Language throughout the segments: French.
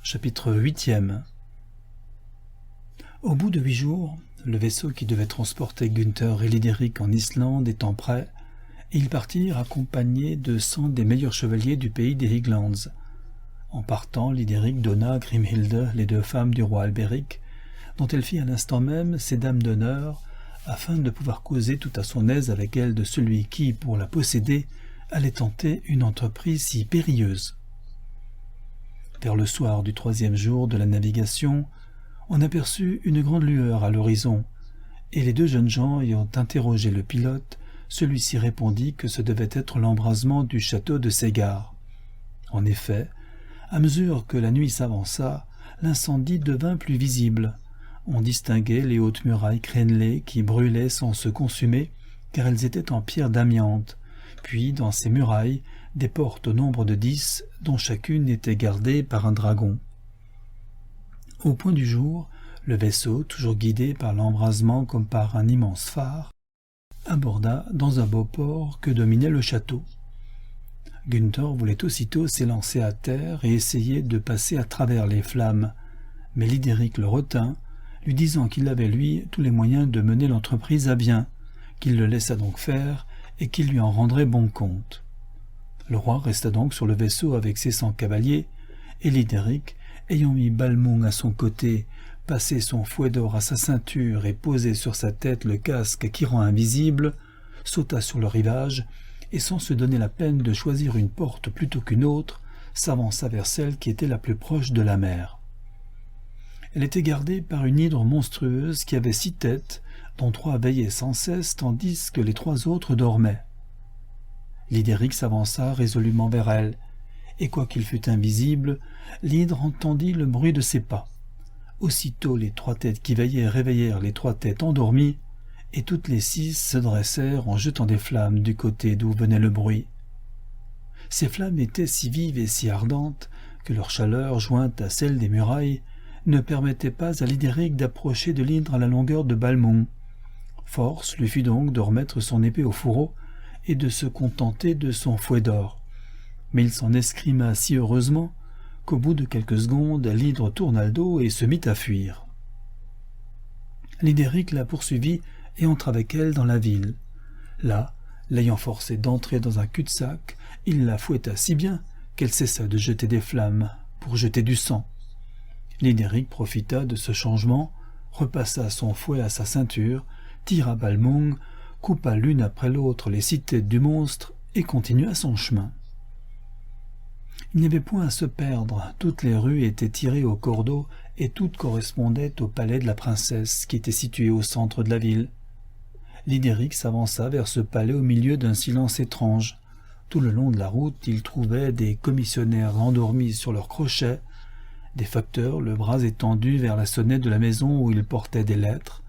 Chapitre 8e. Au bout de 8 jours, le vaisseau qui devait transporter Günther et Lydéric en Islande étant prêt, ils partirent accompagnés de 100 des meilleurs chevaliers du pays des Higlands. En partant, Lydéric donna à Grimhilde les 2 femmes du roi Albéric, dont elle fit à l'instant même ses dames d'honneur, afin de pouvoir causer tout à son aise avec elle de celui qui, pour la posséder, allait tenter une entreprise si périlleuse. Vers le soir du 3e jour de la navigation, on aperçut une grande lueur à l'horizon, et les 2 jeunes gens ayant interrogé le pilote, celui-ci répondit que ce devait être l'embrasement du château de Ségard. En effet, à mesure que la nuit s'avança, l'incendie devint plus visible. On distinguait les hautes murailles crénelées qui brûlaient sans se consumer, car elles étaient en pierre d'amiante, puis dans ces murailles, des portes au nombre de 10, dont chacune était gardée par un dragon. Au point du jour, le vaisseau, toujours guidé par l'embrasement comme par un immense phare, aborda dans un beau port que dominait le château. Günther voulait aussitôt s'élancer à terre et essayer de passer à travers les flammes, mais Lydéric le retint, lui disant qu'il avait, lui, tous les moyens de mener l'entreprise à bien, qu'il le laissa donc faire et qu'il lui en rendrait bon compte. Le roi resta donc sur le vaisseau avec ses 100 cavaliers, et Lydéric, ayant mis Balmung à son côté, passé son fouet d'or à sa ceinture et posé sur sa tête le casque qui rend invisible, sauta sur le rivage, et sans se donner la peine de choisir une porte plutôt qu'une autre, s'avança vers celle qui était la plus proche de la mer. Elle était gardée par une hydre monstrueuse qui avait 6 têtes, dont 3 veillaient sans cesse, tandis que les 3 autres dormaient. Lydéric s'avança résolument vers elle, et quoiqu'il fût invisible, l'hydre entendit le bruit de ses pas. Aussitôt les 3 têtes qui veillaient réveillèrent les 3 têtes endormies, et toutes les 6 se dressèrent en jetant des flammes du côté d'où venait le bruit. Ces flammes étaient si vives et si ardentes que leur chaleur, jointe à celle des murailles, ne permettait pas à Lydéric d'approcher de l'hydre à la longueur de Balmung. Force lui fut donc de remettre son épée au fourreau et de se contenter de son fouet d'or. Mais il s'en escrima si heureusement qu'au bout de quelques secondes, l'hydre tourna le dos et se mit à fuir. Lydéric la poursuivit et entra avec elle dans la ville. Là, l'ayant forcée d'entrer dans un cul-de-sac, il la fouetta si bien qu'elle cessa de jeter des flammes pour jeter du sang. Lydéric profita de ce changement, repassa son fouet à sa ceinture, tira Balmung, coupa l'une après l'autre les 6 têtes du monstre et continua son chemin. Il n'y avait point à se perdre, toutes les rues étaient tirées au cordeau et toutes correspondaient au palais de la princesse qui était situé au centre de la ville. Lydéric s'avança vers ce palais au milieu d'un silence étrange. Tout le long de la route, il trouvait des commissionnaires endormis sur leurs crochets, des facteurs le bras étendu vers la sonnette de la maison où ils portaient des lettres,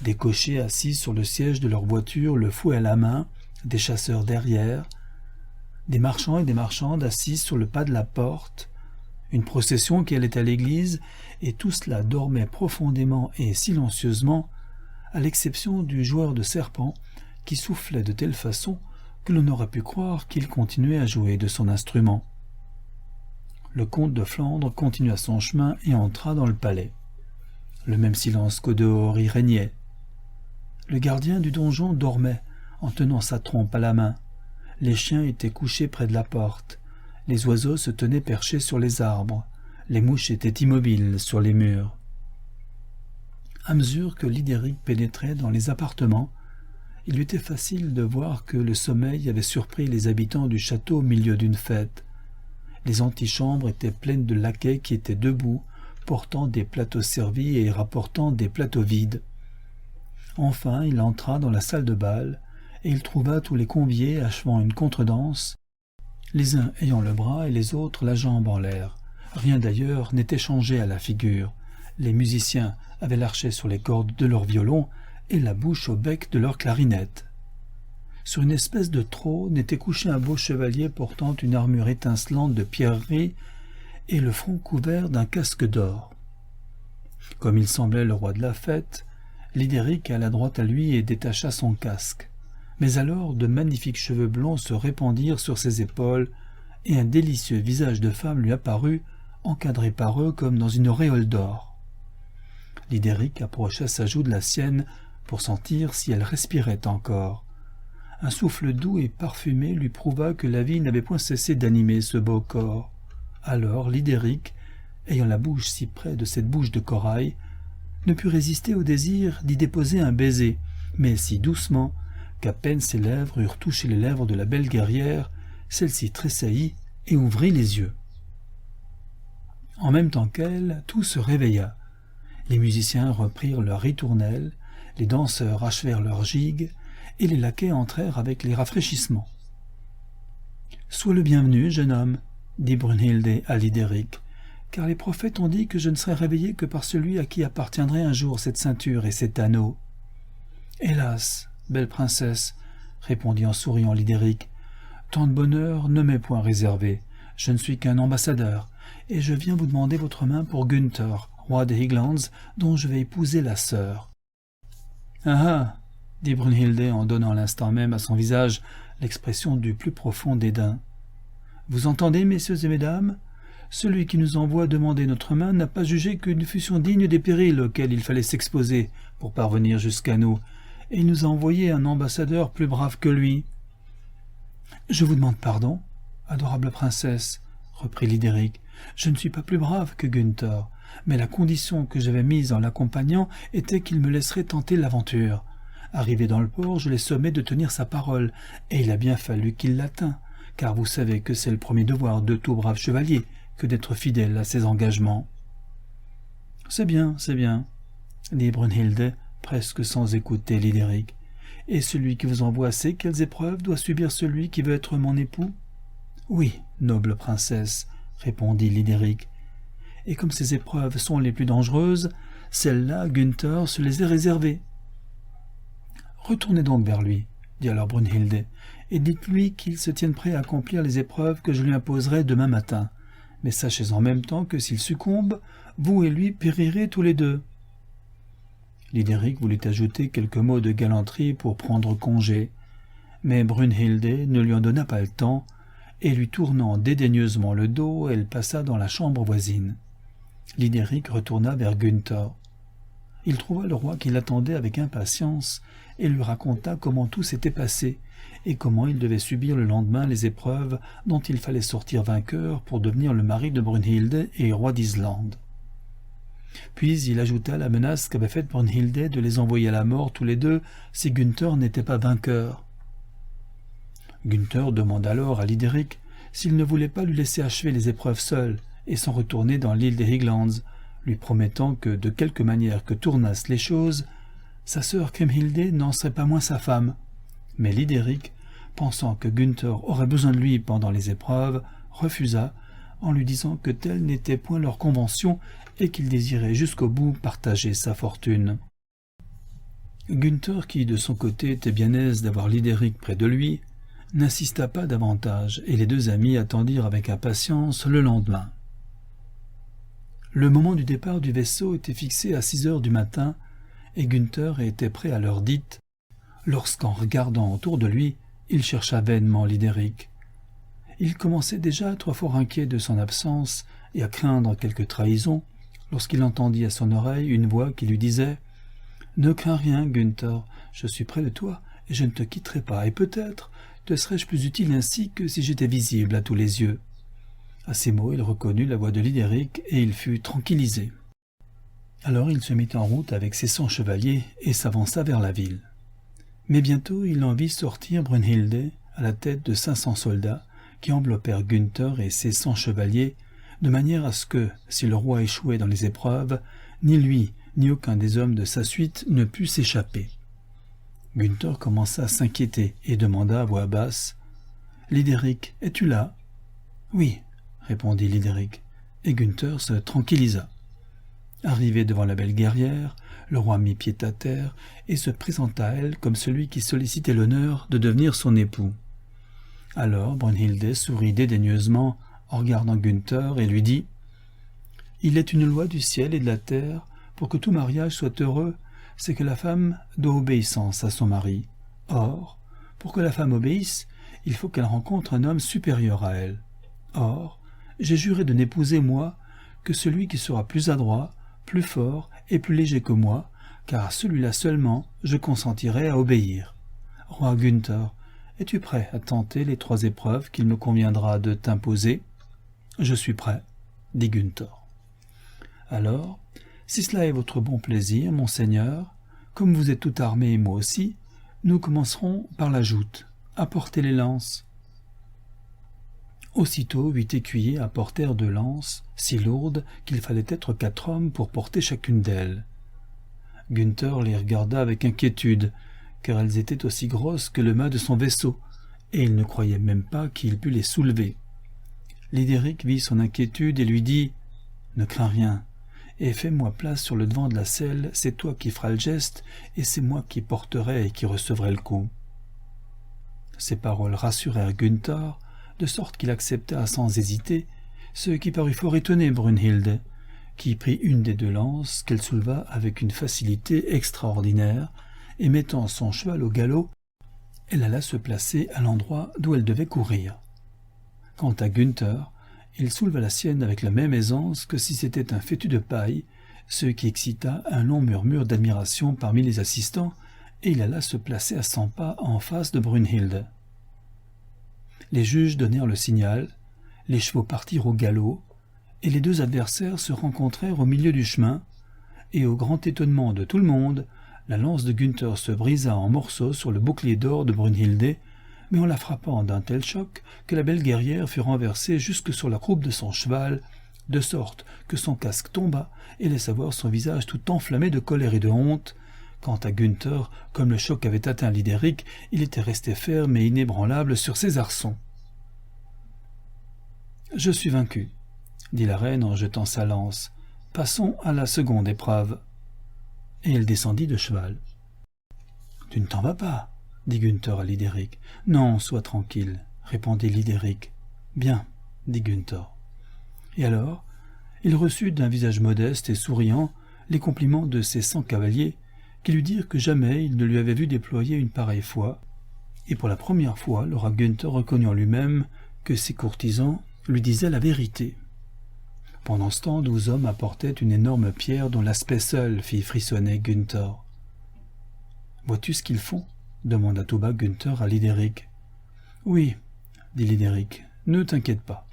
des cochers assis sur le siège de leur voiture, le fouet à la main, des chasseurs derrière, des marchands et des marchandes assis sur le pas de la porte, une procession qui allait à l'église, et tout cela dormait profondément et silencieusement, à l'exception du joueur de serpents qui soufflait de telle façon que l'on aurait pu croire qu'il continuait à jouer de son instrument. Le comte de Flandre continua son chemin et entra dans le palais. Le même silence qu'au dehors y régnait. Le gardien du donjon dormait, en tenant sa trompe à la main. Les chiens étaient couchés près de la porte. Les oiseaux se tenaient perchés sur les arbres. Les mouches étaient immobiles sur les murs. À mesure que Lydéric pénétrait dans les appartements, il lui était facile de voir que le sommeil avait surpris les habitants du château au milieu d'une fête. Les antichambres étaient pleines de laquais qui étaient debout, portant des plateaux servis et rapportant des plateaux vides. Enfin, il entra dans la salle de bal, et il trouva tous les conviés achevant une contredanse, les uns ayant le bras et les autres la jambe en l'air. Rien d'ailleurs n'était changé à la figure. Les musiciens avaient l'archet sur les cordes de leur violon et la bouche au bec de leur clarinette. Sur une espèce de trône était couché un beau chevalier portant une armure étincelante de pierreries et le front couvert d'un casque d'or. Comme il semblait le roi de la fête, Lydéric alla droit à lui et détacha son casque. Mais alors de magnifiques cheveux blonds se répandirent sur ses épaules, et un délicieux visage de femme lui apparut, encadrée par eux comme dans une auréole d'or. Lydéric approcha sa joue de la sienne pour sentir si elle respirait encore. Un souffle doux et parfumé lui prouva que la vie n'avait point cessé d'animer ce beau corps. Alors Lydéric, ayant la bouche si près de cette bouche de corail, ne put résister au désir d'y déposer un baiser, mais si doucement qu'à peine ses lèvres eurent touché les lèvres de la belle guerrière, celle-ci tressaillit et ouvrit les yeux. En même temps qu'elle, tout se réveilla. Les musiciens reprirent leur ritournelle, les danseurs achevèrent leur gigue, et les laquais entrèrent avec les rafraîchissements. « Sois le bienvenu, jeune homme, » dit Brunhilde à Lydéric, « car les prophètes ont dit que je ne serais réveillé que par celui à qui appartiendrait un jour cette ceinture et cet anneau. »« Hélas, belle princesse, » répondit en souriant Lydéric, « tant de bonheur ne m'est point réservé. Je ne suis qu'un ambassadeur, et je viens vous demander votre main pour Gunther, roi des Highlands, dont je vais épouser la sœur. »« Ah ah !» dit Brunhilde en donnant à l'instant même à son visage l'expression du plus profond dédain. « Vous entendez, messieurs et mesdames ? Celui qui nous envoie demander notre main n'a pas jugé que nous fussions dignes des périls auxquels il fallait s'exposer pour parvenir jusqu'à nous, et il nous a envoyé un ambassadeur plus brave que lui. »« Je vous demande pardon, adorable princesse, » reprit Lydéric. « Je ne suis pas plus brave que Gunther, mais la condition que j'avais mise en l'accompagnant était qu'il me laisserait tenter l'aventure. Arrivé dans le port, je l'ai sommé de tenir sa parole, et il a bien fallu qu'il la tînt, car vous savez que c'est le premier devoir de tout brave chevalier que d'être fidèle à ses engagements. »« C'est bien, dit Brunhilde, presque sans écouter Lydéric. « Et celui qui vous envoie sait quelles épreuves doit subir celui qui veut être mon époux ?»« Oui, noble princesse, » répondit Lydéric. « Et comme ces épreuves sont les plus dangereuses, celles-là, Gunther se les est réservées. »« Retournez donc vers lui, » dit alors Brunhilde, « et dites-lui qu'il se tienne prêt à accomplir les épreuves que je lui imposerai demain matin. Mais sachez en même temps que s'il succombe, vous et lui périrez tous les deux. » Lydéric voulut ajouter quelques mots de galanterie pour prendre congé, mais Brunhilde ne lui en donna pas le temps, et lui tournant dédaigneusement le dos, elle passa dans la chambre voisine. Lydéric retourna vers Gunther. Il trouva le roi qui l'attendait avec impatience et lui raconta comment tout s'était passé et comment il devait subir le lendemain les épreuves dont il fallait sortir vainqueur pour devenir le mari de Brunhilde et roi d'Islande. Puis il ajouta la menace qu'avait faite Brunhilde de les envoyer à la mort tous les deux si Gunther n'était pas vainqueur. Gunther demanda alors à Lydéric s'il ne voulait pas lui laisser achever les épreuves seul et s'en retourner dans l'île des Highlands, lui promettant que, de quelque manière que tournassent les choses, sa sœur Kriemhilde n'en serait pas moins sa femme. Mais Lydéric, pensant que Gunther aurait besoin de lui pendant les épreuves, refusa, en lui disant que telle n'était point leur convention et qu'il désirait jusqu'au bout partager sa fortune. Gunther, qui de son côté était bien aise d'avoir Lydéric près de lui, n'insista pas davantage, et les deux amis attendirent avec impatience le lendemain. Le moment du départ du vaisseau était fixé à 6 heures du matin, et Gunther était prêt à l'heure dite, lorsqu'en regardant autour de lui, il chercha vainement Lydéric. Il commençait déjà à être fort inquiet de son absence et à craindre quelque trahison, lorsqu'il entendit à son oreille une voix qui lui disait « Ne crains rien, Gunther, je suis près de toi et je ne te quitterai pas, et peut-être te serais-je plus utile ainsi que si j'étais visible à tous les yeux. » À ces mots, il reconnut la voix de Lydéric et il fut tranquillisé. Alors il se mit en route avec ses 100 chevaliers et s'avança vers la ville. Mais bientôt il en vit sortir Brunhilde à la tête de 500 soldats qui enveloppèrent Gunther et ses 100 chevaliers, de manière à ce que, si le roi échouait dans les épreuves, ni lui ni aucun des hommes de sa suite ne put s'échapper. Gunther commença à s'inquiéter et demanda à voix basse « Lydéric, es-tu là ?»« Oui, » répondit Lydéric, et Gunther se tranquillisa. Arrivé devant la belle guerrière, le roi mit pied à terre et se présenta à elle comme celui qui sollicitait l'honneur de devenir son époux. Alors Brunhilde sourit dédaigneusement en regardant Gunther et lui dit « Il est une loi du ciel et de la terre, pour que tout mariage soit heureux, c'est que la femme doit obéissance à son mari. Or, pour que la femme obéisse, il faut qu'elle rencontre un homme supérieur à elle. Or, j'ai juré de n'épouser, moi, que celui qui sera plus adroit, plus fort et plus léger que moi, car à celui-là seulement je consentirai à obéir. Roi Gunther, es-tu prêt à tenter les 3 épreuves qu'il me conviendra de t'imposer ? Je suis prêt, dit Gunther. Alors, si cela est votre bon plaisir, mon seigneur, comme vous êtes tout armé et moi aussi, nous commencerons par la joute. Apportez les lances. Aussitôt 8 écuyers apportèrent 2 lances, si lourdes qu'il fallait être 4 hommes pour porter chacune d'elles. Gunther les regarda avec inquiétude, car elles étaient aussi grosses que le mât de son vaisseau, et il ne croyait même pas qu'il pût les soulever. Lydéric vit son inquiétude et lui dit « Ne crains rien, et fais-moi place sur le devant de la selle, c'est toi qui feras le geste, et c'est moi qui porterai et qui recevrai le coup. » Ces paroles rassurèrent Gunther, de sorte qu'il accepta sans hésiter, ce qui parut fort étonner Brunhilde, qui prit une des 2 lances qu'elle souleva avec une facilité extraordinaire, et mettant son cheval au galop, elle alla se placer à l'endroit d'où elle devait courir. Quant à Gunther, il souleva la sienne avec la même aisance que si c'était un fétu de paille, ce qui excita un long murmure d'admiration parmi les assistants, et il alla se placer à 100 pas en face de Brunhilde. Les juges donnèrent le signal, les chevaux partirent au galop, et les 2 adversaires se rencontrèrent au milieu du chemin, et au grand étonnement de tout le monde, la lance de Gunther se brisa en morceaux sur le bouclier d'or de Brunhilde, mais en la frappant d'un tel choc que la belle guerrière fut renversée jusque sur la croupe de son cheval, de sorte que son casque tomba et laissa voir son visage tout enflammé de colère et de honte. Quant à Gunther, comme le choc avait atteint Lydéric, il était resté ferme et inébranlable sur ses arçons. « Je suis vaincu, » dit la reine en jetant sa lance. « Passons à la seconde épreuve. » Et elle descendit de cheval. « Tu ne t'en vas pas, » dit Gunther à Lydéric. « Non, sois tranquille, » répondit Lydéric. « Bien, » dit Gunther. Et alors, il reçut d'un visage modeste et souriant les compliments de ses 100 cavaliers, qui lui dirent que jamais il ne lui avait vu déployer une pareille foi, et pour la première fois le roi Gunther reconnut en lui-même que ses courtisans lui disaient la vérité. Pendant ce temps, 12 hommes apportaient une énorme pierre dont l'aspect seul fit frissonner Gunther. « Vois-tu ce qu'ils font » demanda tout bas Gunther à Lydéric. « Oui, » dit Lydéric, « ne t'inquiète pas. »«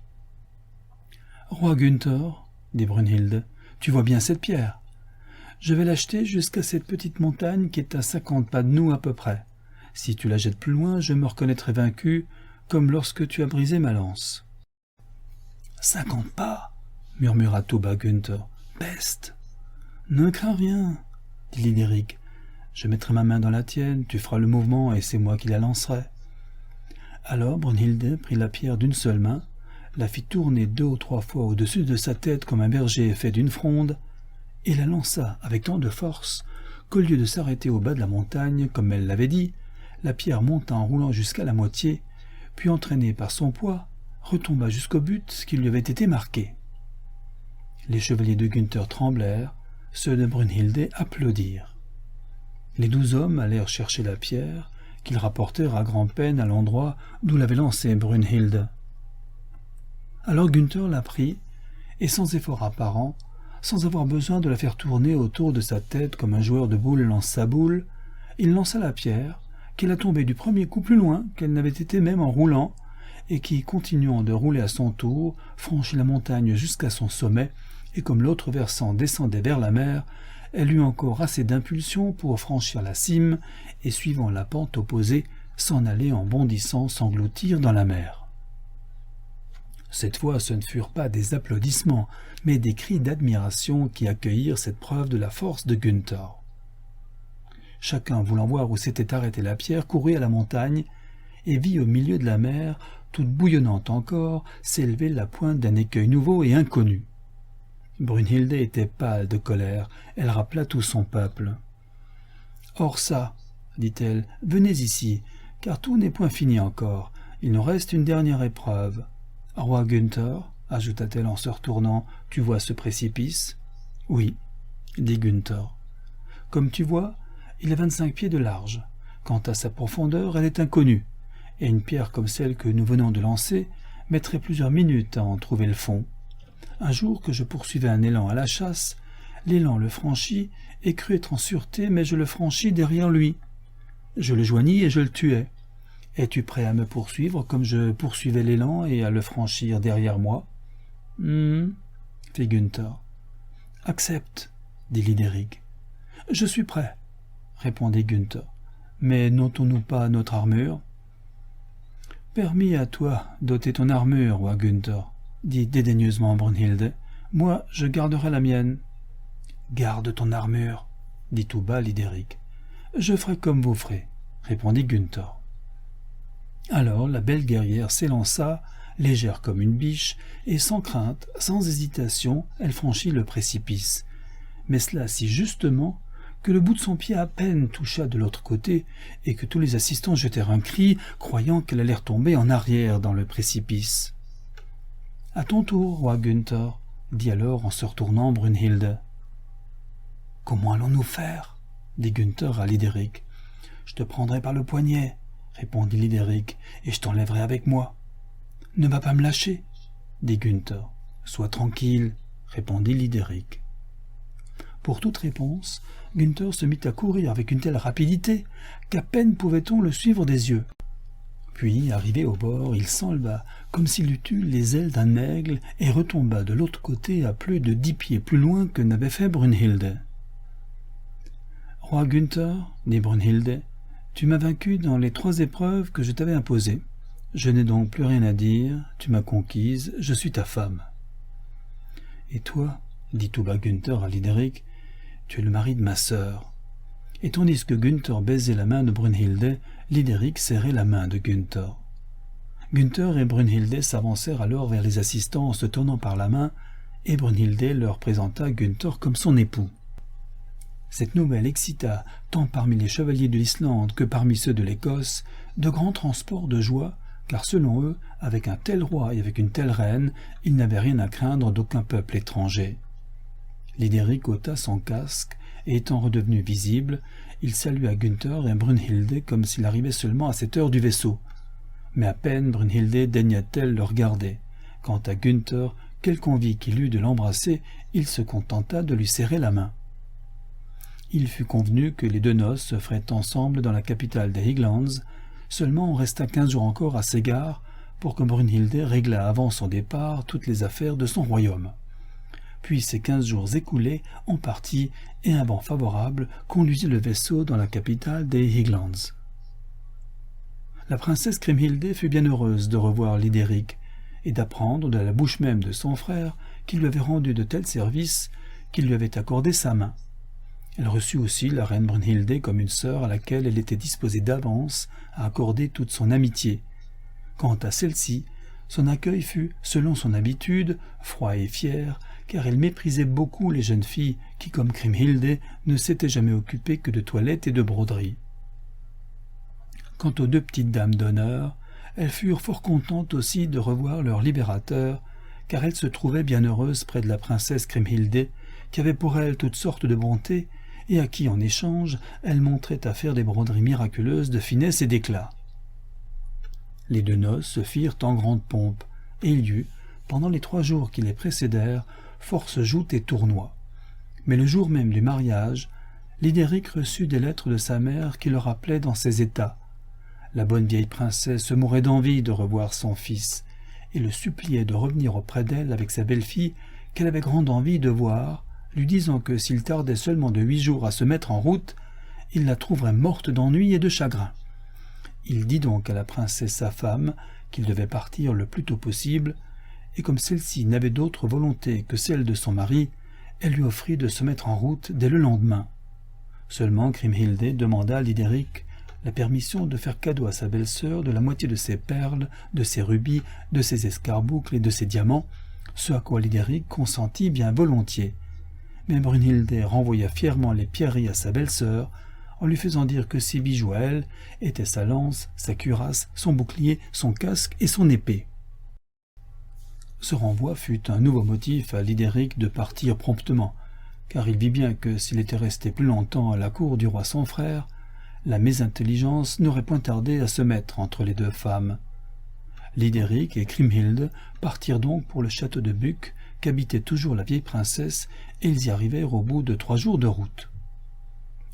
Roi Gunther, » dit Brunhilde, « tu vois bien cette pierre. Je vais l'acheter jusqu'à cette petite montagne qui est à 50 pas de nous à peu près. Si tu la jettes plus loin, je me reconnaîtrai vaincu, comme lorsque tu as brisé ma lance. »« 50 pas !» murmura tout bas Gunther. « Peste !»« Ne crains rien, » dit Lydéric. « Je mettrai ma main dans la tienne, tu feras le mouvement et c'est moi qui la lancerai. » Alors Brunhilde prit la pierre d'une seule main, la fit tourner 2 ou 3 fois au-dessus de sa tête comme un berger fait d'une fronde, et la lança avec tant de force qu'au lieu de s'arrêter au bas de la montagne, comme elle l'avait dit, la pierre monta en roulant jusqu'à la moitié, puis entraînée par son poids, retomba jusqu'au but qui lui avait été marqué. Les chevaliers de Gunther tremblèrent, ceux de Brunhilde applaudirent. Les 12 hommes allèrent chercher la pierre, qu'ils rapportèrent à grand-peine à l'endroit d'où l'avait lancée Brunhilde. Alors Gunther la prit, et sans effort apparent, sans avoir besoin de la faire tourner autour de sa tête comme un joueur de boules lance sa boule, il lança la pierre, qui alla tomber du premier coup plus loin qu'elle n'avait été même en roulant, et qui, continuant de rouler à son tour, franchit la montagne jusqu'à son sommet, et comme l'autre versant descendait vers la mer, elle eut encore assez d'impulsion pour franchir la cime, et suivant la pente opposée, s'en aller en bondissant s'engloutir dans la mer. Cette fois, ce ne furent pas des applaudissements, mais des cris d'admiration qui accueillirent cette preuve de la force de Gunther. Chacun, voulant voir où s'était arrêtée la pierre, courut à la montagne, et vit au milieu de la mer, toute bouillonnante encore, s'élever la pointe d'un écueil nouveau et inconnu. Brunhilde était pâle de colère, elle rappela tout son peuple. « Or ça, dit-elle, venez ici, car tout n'est point fini encore, il nous reste une dernière épreuve. Roi Gunther, ajouta-t-elle en se retournant, tu vois ce précipice ? Oui, dit Gunther. Comme tu vois, il est 25 pieds de large. Quant à sa profondeur, elle est inconnue, et une pierre comme celle que nous venons de lancer mettrait plusieurs minutes à en trouver le fond. Un jour que je poursuivais un élan à la chasse, l'élan le franchit et crut être en sûreté, mais je le franchis derrière lui. Je le joignis et je le tuai. Es-tu prêt à me poursuivre comme je poursuivais l'élan et à le franchir derrière moi? Fit Gunther. Accepte, dit Lydéric. Je suis prêt, répondit Gunther. Mais n'ôtons-nous pas notre armure? Permis à toi d'ôter ton armure, roi Gunther, dit dédaigneusement Brunhilde. Moi, je garderai la mienne. Garde ton armure, dit tout bas Lydéric. Je ferai comme vous ferez, répondit Gunther. Alors la belle guerrière s'élança, légère comme une biche, et sans crainte, sans hésitation, elle franchit le précipice. Mais cela si justement que le bout de son pied à peine toucha de l'autre côté, et que tous les assistants jetèrent un cri, croyant qu'elle allait retomber en arrière dans le précipice. « À ton tour, roi Gunther, » dit alors en se retournant Brunhilde. « Comment allons-nous faire » dit Gunther à Lydéric. « Je te prendrai par le poignet, » répondit Lydéric, « et je t'enlèverai avec moi. »« Ne va pas me lâcher, » dit Gunther. « Sois tranquille, » répondit Lydéric. Pour toute réponse, Gunther se mit à courir avec une telle rapidité qu'à peine pouvait-on le suivre des yeux. Puis, arrivé au bord, il s'enleva comme s'il eût eu les ailes d'un aigle et retomba de l'autre côté à plus de 10 pieds plus loin que n'avait fait Brunhilde. « Roi Gunther, dit Brunhilde, tu m'as vaincu dans les 3 épreuves que je t'avais imposées. Je n'ai donc plus rien à dire, tu m'as conquise, je suis ta femme. »« Et toi, dit tout bas Gunther à Lydéric, tu es le mari de ma sœur. » Et tandis que Gunther baisait la main de Brunhilde, Lydéric serrait la main de Gunther. Gunther et Brunhilde s'avancèrent alors vers les assistants en se tenant par la main, et Brunhilde leur présenta Gunther comme son époux. Cette nouvelle excita, tant parmi les chevaliers de l'Islande que parmi ceux de l'Écosse, de grands transports de joie, car selon eux, avec un tel roi et avec une telle reine, ils n'avaient rien à craindre d'aucun peuple étranger. Lydéric ôta son casque, et étant redevenu visible, il salua Gunther et Brunhilde comme s'il arrivait seulement à cette heure du vaisseau. Mais à peine Brunhilde daigna-t-elle le regarder. Quant à Gunther, quelque envie qu'il eût de l'embrasser, il se contenta de lui serrer la main. Il fut convenu que les 2 noces se feraient ensemble dans la capitale des Highlands. Seulement on resta 15 jours encore à Ségard pour que Brunhilde réglât avant son départ toutes les affaires de son royaume. Puis ces 15 jours écoulés, on partit, et un vent favorable conduisit le vaisseau dans la capitale des Highlands. La princesse Kriemhilde fut bien heureuse de revoir Lydéric, et d'apprendre de la bouche même de son frère qu'il lui avait rendu de tels services qu'il lui avait accordé sa main. Elle reçut aussi la reine Brunhilde comme une sœur à laquelle elle était disposée d'avance à accorder toute son amitié. Quant à celle-ci, son accueil fut, selon son habitude, froid et fier, car elle méprisait beaucoup les jeunes filles qui, comme Kriemhilde, ne s'étaient jamais occupées que de toilette et de broderie. Quant aux 2 petites dames d'honneur, elles furent fort contentes aussi de revoir leur libérateur, car elles se trouvaient bien heureuses près de la princesse Kriemhilde, qui avait pour elles toutes sortes de bontés, et à qui, en échange, elle montrait à faire des broderies miraculeuses de finesse et d'éclat. Les 2 noces se firent en grande pompe, et il y eut, pendant les 3 jours qui les précédèrent, force joutes et tournois. Mais le jour même du mariage, Lydéric reçut des lettres de sa mère qui le rappelaient dans ses états. La bonne vieille princesse se mourait d'envie de revoir son fils, et le suppliait de revenir auprès d'elle avec sa belle-fille qu'elle avait grande envie de voir, lui disant que s'il tardait seulement de 8 jours à se mettre en route, il la trouverait morte d'ennui et de chagrin. Il dit donc à la princesse sa femme qu'il devait partir le plus tôt possible, et comme celle-ci n'avait d'autre volonté que celle de son mari, elle lui offrit de se mettre en route dès le lendemain. Seulement Kriemhilde demanda à Lydéric la permission de faire cadeau à sa belle-sœur de la moitié de ses perles, de ses rubis, de ses escarboucles et de ses diamants, ce à quoi Lydéric consentit bien volontiers. Mais Brunhilde renvoya fièrement les pierreries à sa belle-sœur, en lui faisant dire que ses bijoux à elle étaient sa lance, sa cuirasse, son bouclier, son casque et son épée. Ce renvoi fut un nouveau motif à Lydéric de partir promptement, car il vit bien que s'il était resté plus longtemps à la cour du roi son frère, la mésintelligence n'aurait point tardé à se mettre entre les 2 femmes. Lydéric et Kriemhilde partirent donc pour le château de Buch, qu'habitait toujours la vieille princesse, et ils y arrivèrent au bout de 3 jours de route.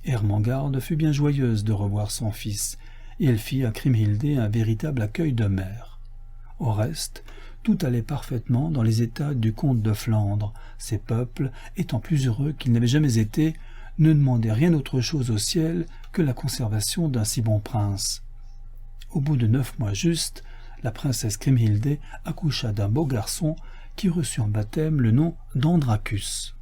Ermengarde fut bien joyeuse de revoir son fils, et elle fit à Kriemhilde un véritable accueil de mère. Au reste, tout allait parfaitement dans les États du comte de Flandre. Ces peuples, étant plus heureux qu'ils n'avaient jamais été, ne demandaient rien autre chose au ciel que la conservation d'un si bon prince. Au bout de 9 mois juste, la princesse Kriemhilde accoucha d'un beau garçon qui reçut en baptême le nom d'Andracus.